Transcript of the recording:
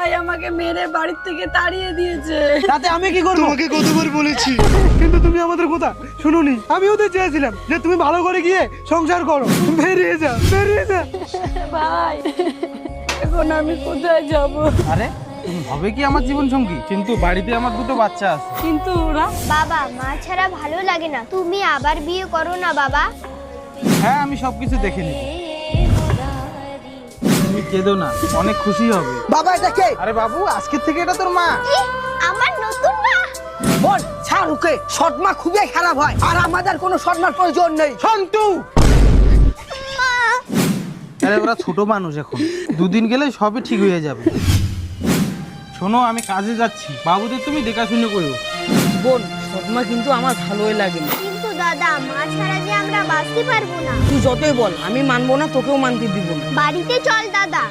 ভাই আমাকে মেরে বাড়ির থেকে তাড়িয়ে দিয়েছে। তাতে আমি কি করব? তোমাকে কতবার বলেছি। কিন্তু তুমি আমাদের কথা শুনোনি। আমি ওদের চেয়েছিলাম যে তুমি ভালো করে গিয়ে সংসার করো। বেরিয়ে যা, বেরিয়ে যা। ভাই এখন আমি কোথায় যাব? আরে তুমি হবে কি আমার জীবন সঙ্গী, কিন্তু বাড়িতে আমার দুটো বাচ্চা আছে। কিন্তু ওরা বাবা, মা ছাড়া ভালো লাগে না, তুমি আবার বিয়ে করো না বাবা। হ্যাঁ আমি সবকিছু দেখে নিব। তুমি কেঁদো না, অনেক খুশি হবে। বাবা এটা কে? আরে বাবু, আজকের থেকে এটা তোর মা। কি? আমার নতুন মা? বোন ছাড় ওকে। সৎমা খুবই খারাপ হয়, আর আমাদের কোনো সৎমার প্রয়োজন নেই। সন্তু, আরে ওরা ছোট মানুষ, এখন দুদিন গেলে সবই ঠিক হয়ে যাবে। শোনো, আমি কাজে যাচ্ছি, বাবুদের তুমি দেখাশুনো করো। বোন সৎমা কিন্তু আমার ভালোই লাগে না। কিন্তু দাদা, মা ছাড়া যে আমরা বাঁচতে পারবো না। তুই যতই বল আমি মানবো না, তোকেও মানতে দিব না। বাড়িতে চল দাদা।